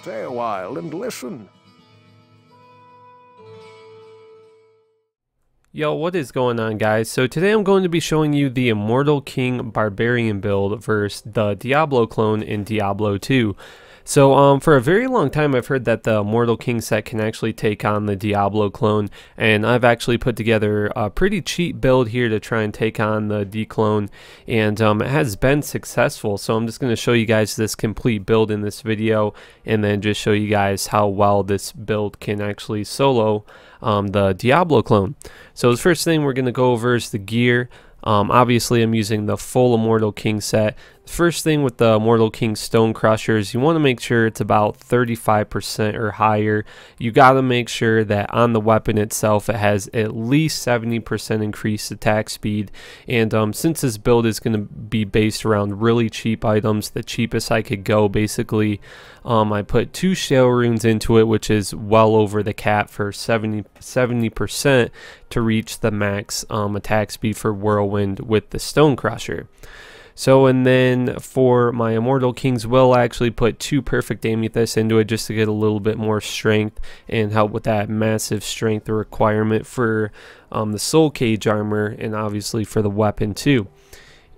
Stay a while and listen. Yo, what is going on, guys? So today I'm going to be showing you the Immortal King Barbarian build versus the Diablo clone in Diablo 2. So for a very long time I've heard that the Immortal King set can actually take on the Diablo clone, and I've actually put together a pretty cheap build here to try and take on the D-clone, and it has been successful. So I'm just going to show you guys this complete build in this video, and then just show you guys how well this build can actually solo the Diablo clone. So the first thing we're going to go over is the gear. Obviously I'm using the full Immortal King set. The first thing with the Immortal King Stone Crushers, you want to make sure it's about 35% or higher. You got to make sure that on the weapon itself it has at least 70% increased attack speed, and since this build is going to be based around really cheap items, the cheapest I could go basically, I put 2 Shale Runes into it, which is well over the cap for 70% to reach the max attack speed for Whirlwind with the Stone Crusher. So, and then for my Immortal King's Will, I actually put 2 Perfect Amethysts into it just to get a little bit more strength and help with that massive strength requirement for the Soul Cage armor, and obviously for the weapon too.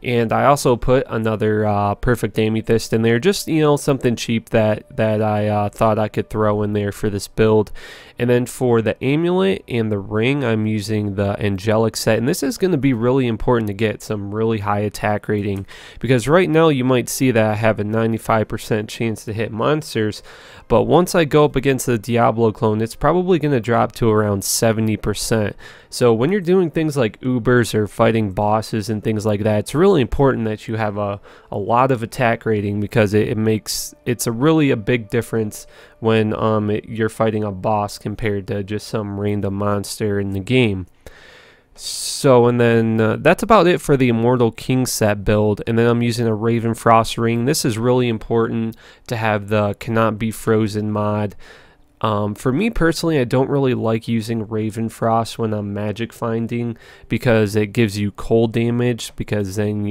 And I also put another Perfect Amethyst in there, just, you know, something cheap that I thought I could throw in there for this build. And then for the amulet and the ring, I'm using the Angelic set, and this is going to be really important to get some really high attack rating, because right now you might see that I have a 95% chance to hit monsters, but once I go up against the Diablo clone, it's probably going to drop to around 70%. So when you're doing things like Ubers or fighting bosses and things like that, it's really important that you have a lot of attack rating, because it's really a big difference when you're fighting a boss compared to just some random monster in the game. So, and then that's about it for the Immortal King set build. And then I'm using a Ravenfrost ring. This is really important to have the Cannot Be Frozen mod. For me personally, I don't really like using Ravenfrost when I'm magic finding, because it gives you cold damage, because then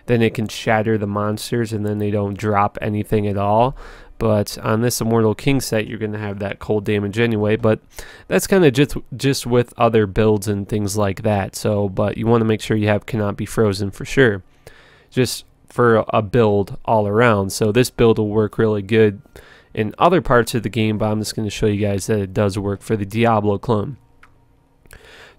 then it can shatter the monsters and then they don't drop anything at all. But on this Immortal King set, you're going to have that cold damage anyway, but that's kind of just with other builds and things like that. So, but you want to make sure you have Cannot Be Frozen for sure, just for a build all around. So this build will work really good in other parts of the game, but I'm just going to show you guys that it does work for the Diablo clone.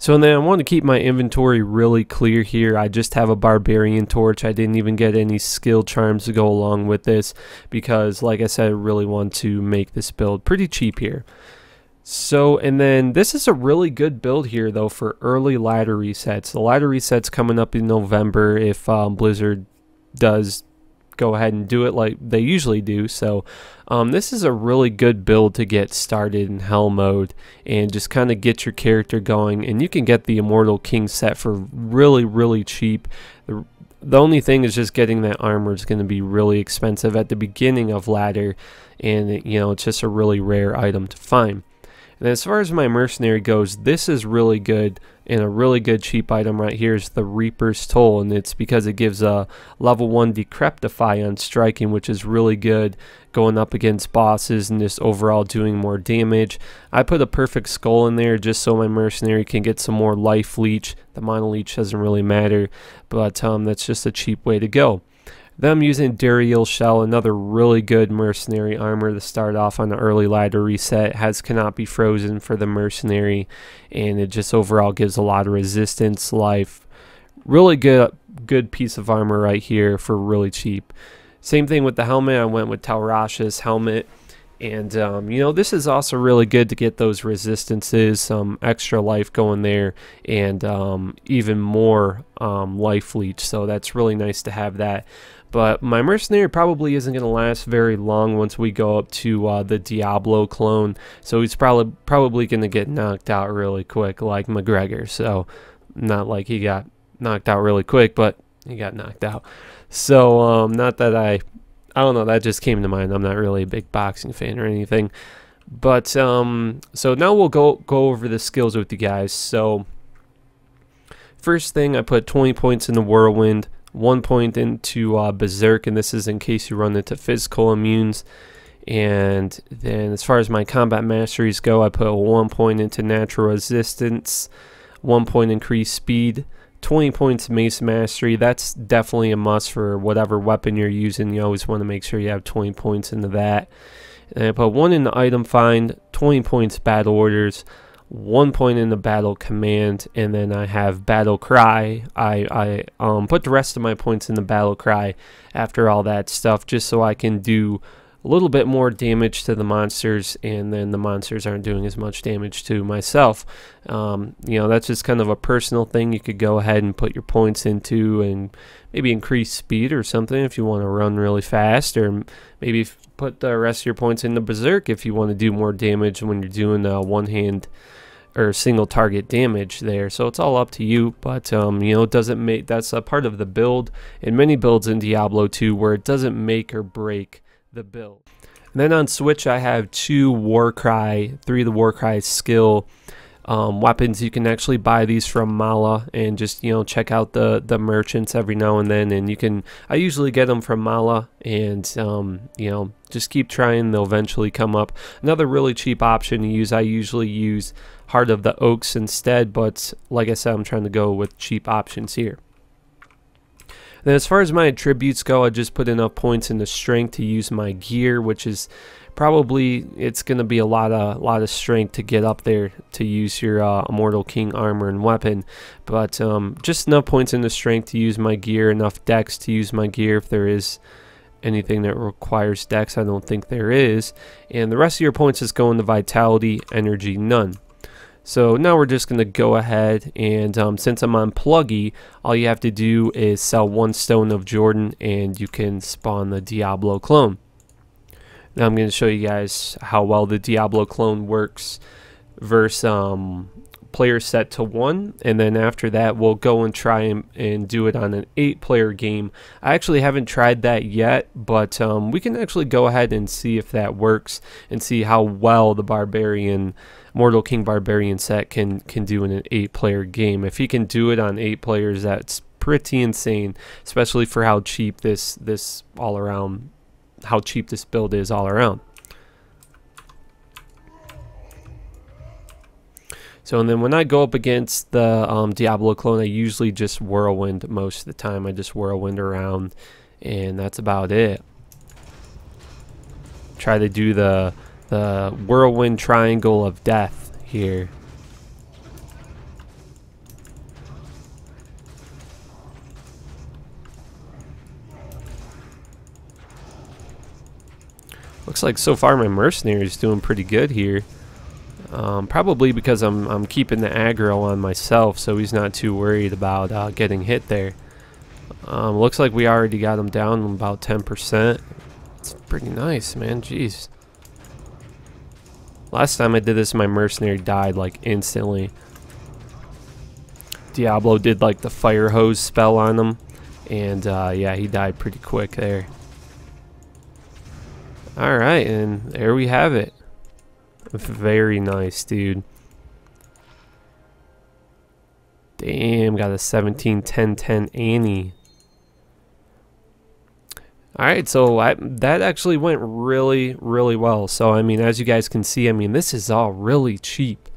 So then I want to keep my inventory really clear here. I just have a Barbarian Torch. I didn't even get any skill charms to go along with this, because like I said, I really want to make this build pretty cheap here. So, and then this is a really good build here though for early ladder resets. The ladder resets coming up in November if Blizzard does go ahead and do it like they usually do. So this is a really good build to get started in hell mode and just kind of get your character going, and you can get the Immortal King set for really cheap. The only thing is just getting that armor is going to be really expensive at the beginning of ladder, and you know, it's just a really rare item to find. And as far as my mercenary goes, this is really good, and a really good cheap item right here is the Reaper's Toll, and it's because it gives a level 1 Decryptify on striking, which is really good going up against bosses and just overall doing more damage. I put a Perfect Skull in there just so my mercenary can get some more life leech. The Mono Leech doesn't really matter, but that's just a cheap way to go. Then I'm using Duriel Shell, another really good mercenary armor to start off on the early ladder reset. It has Cannot Be Frozen for the mercenary, and it just overall gives a lot of resistance, life. Really good piece of armor right here for really cheap. Same thing with the helmet. I went with Talrash's helmet, and you know, this is also really good to get those resistances, some extra life going there, and even more life leech. So that's really nice to have that. But my mercenary probably isn't going to last very long once we go up to the Diablo clone. So he's probably going to get knocked out really quick, like McGregor. So not like he got knocked out really quick, but he got knocked out. So not that I don't know, that just came to mind. I'm not really a big boxing fan or anything. But so now we'll go over the skills with you guys. So first thing, I put 20 points in the Whirlwind, 1 point into Berserk, and this is in case you run into physical immunes. And then as far as my combat masteries go, I put 1 point into natural resistance, 1 point increased speed, 20 points mace mastery. That's definitely a must for whatever weapon you're using. You always want to make sure you have 20 points into that. And I put 1 in the item find, 20 points battle orders, 1 point in the battle command, and then I have battle cry. I put the rest of my points in the battle cry after all that stuff, just so I can do a little bit more damage to the monsters, and then the monsters aren't doing as much damage to myself. You know, that's just kind of a personal thing you could go ahead and put your points into, and maybe increase speed or something if you want to run really fast, or maybe put the rest of your points into berserk if you want to do more damage when you're doing one hand or single target damage there. So it's all up to you, but you know, it doesn't make, that's a part of the build in many builds in Diablo 2 where it doesn't make or break the build. And then on Switch I have 2 Warcry, 3 of the Warcry skill weapons. You can actually buy these from Mala, and just, you know, check out the merchants every now and then, and you can, I usually get them from Mala, and you know, just keep trying, they'll eventually come up. Another really cheap option to use, I usually use Heart of the Oaks instead, but like I said, I'm trying to go with cheap options here. Then as far as my attributes go, I just put enough points into strength to use my gear, which is probably, it's going to be a lot of strength to get up there to use your Immortal King armor and weapon. But just enough points into strength to use my gear, enough dex to use my gear if there is anything that requires dex. I don't think there is. And the rest of your points is going to vitality, energy, none. So now we're just going to go ahead, and since I'm on Pluggy, all you have to do is sell 1 Stone of Jordan and you can spawn the Diablo clone. Now I'm going to show you guys how well the Diablo clone works versus players set to 1, and then after that we'll go and try and do it on an 8-player game. I actually haven't tried that yet, but we can actually go ahead and see if that works and see how well the Barbarian Immortal King Barbarian set can do in an 8-player game. If he can do it on 8 players, that's pretty insane, especially for how cheap this all around, how cheap this build is all around. So, and then when I go up against the Diablo clone, I usually just whirlwind most of the time. I just whirlwind around, and that's about it. Try to do the whirlwind triangle of death here. Looks like so far my mercenary is doing pretty good here. Probably because I'm keeping the aggro on myself, so he's not too worried about getting hit there. Looks like we already got him down about 10%. It's pretty nice, man. Jeez. Last time I did this, my mercenary died like instantly. Diablo did like the fire hose spell on him, and yeah, he died pretty quick there. Alright, and there we have it. Very nice, dude. Damn, got a 17, 10, 10 Annie. Alright, so that actually went really, really well. So, I mean, as you guys can see, I mean, this is all really cheap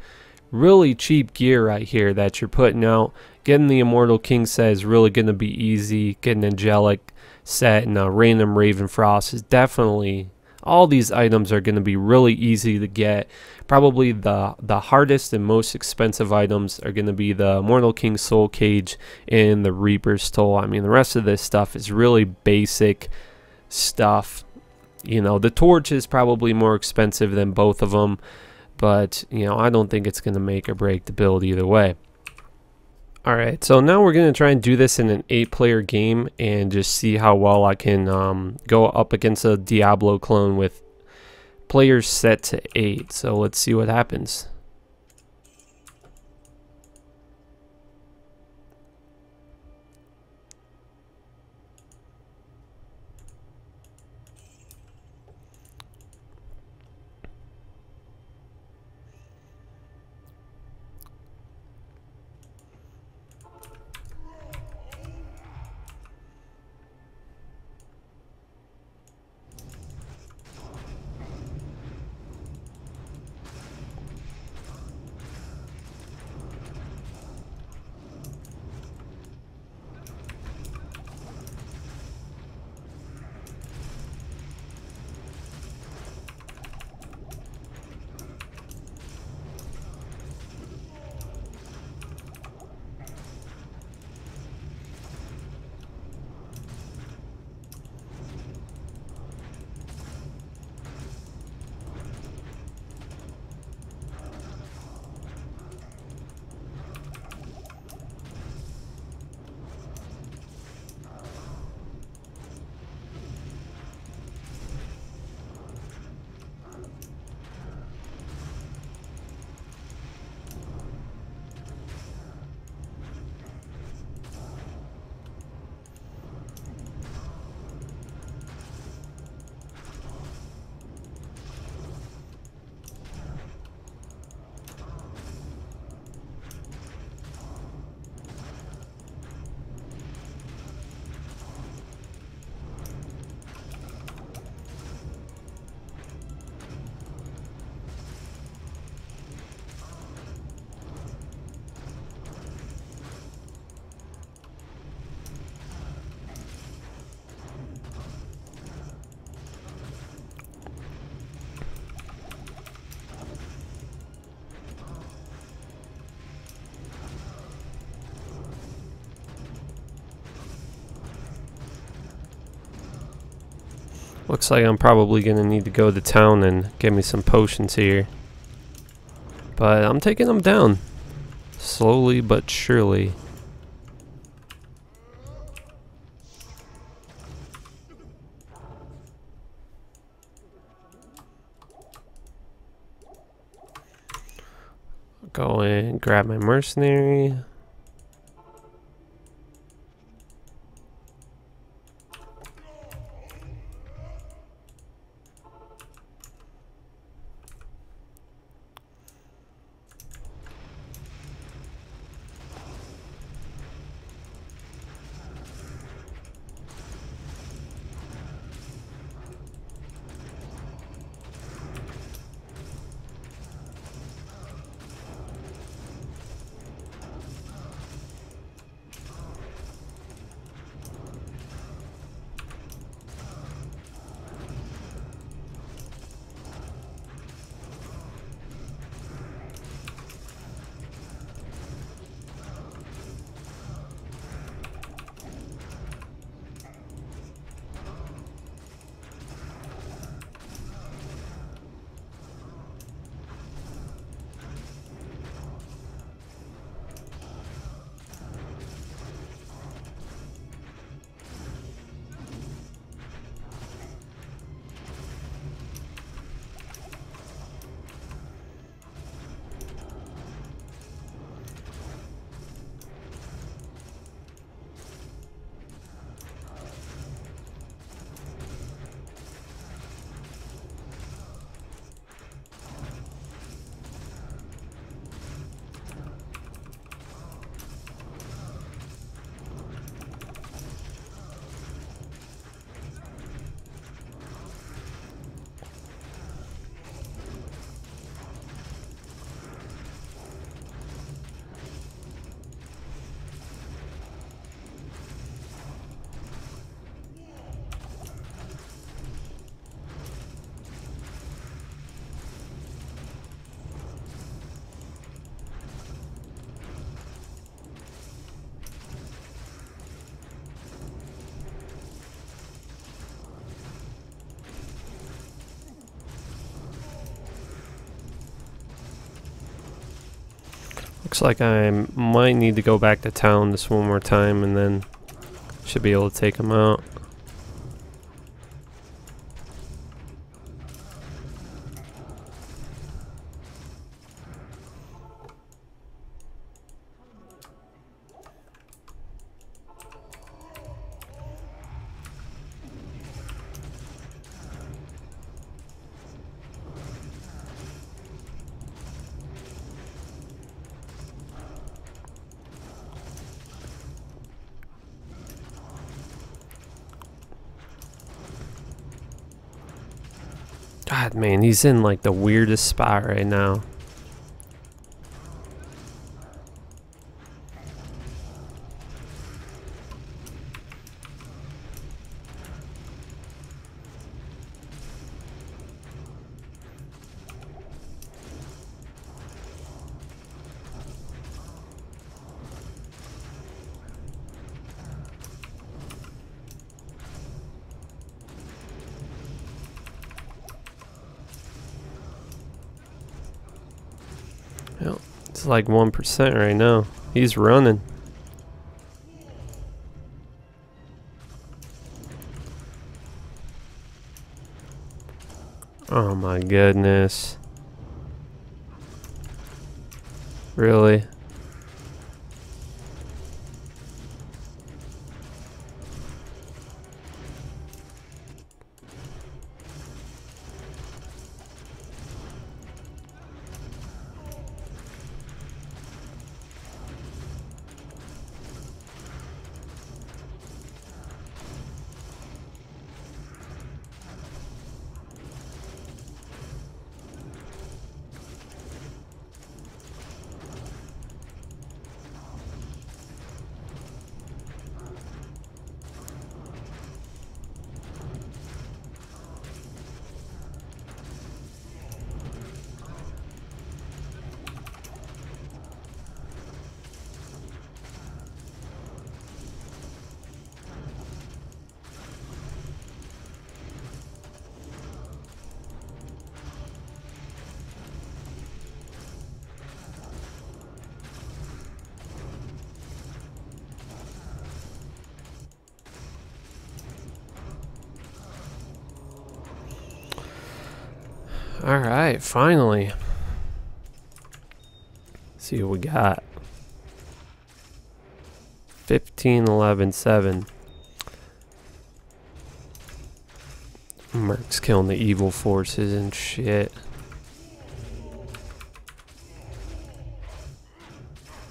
gear right here that you're putting out. Getting the Immortal King set is really going to be easy. Getting Angelic set and a Random Ravenfrost is definitely... All these items are going to be really easy to get. Probably the hardest and most expensive items are going to be the Immortal King Soul Cage and the Reaper's Toll. I mean, the rest of this stuff is really basic stuff. You know, the torch is probably more expensive than both of them, but, you know, I don't think it's going to make or break the build either way. Alright, so now we're going to try and do this in an 8-player game and just see how well I can go up against a Diablo clone with players set to 8. So let's see what happens. Looks like I'm probably gonna need to go to town and get me some potions here. But I'm taking them down. Slowly but surely. Go and grab my mercenary. Looks like I might need to go back to town this one more time and then should be able to take them out. God, man, he's in like the weirdest spot right now. Yep, it's like 1% right now. He's running. Oh my goodness. Really? Alright, finally. Let's see what we got. 15, 11, 7. Merc's killing the evil forces and shit.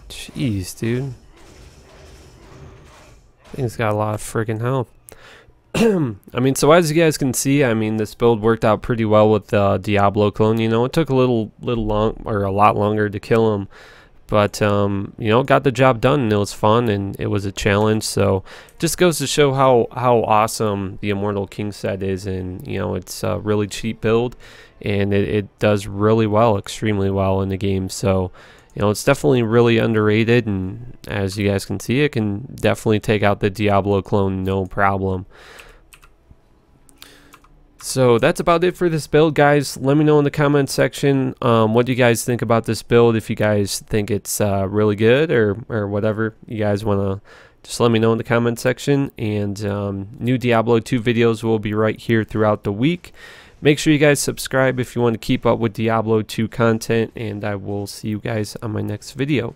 Jeez, dude. Thing's got a lot of freaking health. I mean, so as you guys can see, I mean, this build worked out pretty well with the Diablo clone. You know, it took a lot longer to kill him, but you know, got the job done, and it was fun, and it was a challenge. So, just goes to show how awesome the Immortal King set is, and you know, it's a really cheap build, and it does really well, extremely well in the game. So, you know, it's definitely really underrated, and as you guys can see, it can definitely take out the Diablo clone no problem. So that's about it for this build, guys. Let me know in the comments section what you guys think about this build. If you guys think it's really good or whatever you guys want to, just let me know in the comment section. And new Diablo 2 videos will be right here throughout the week. Make sure you guys subscribe if you want to keep up with Diablo 2 content, and I will see you guys on my next video.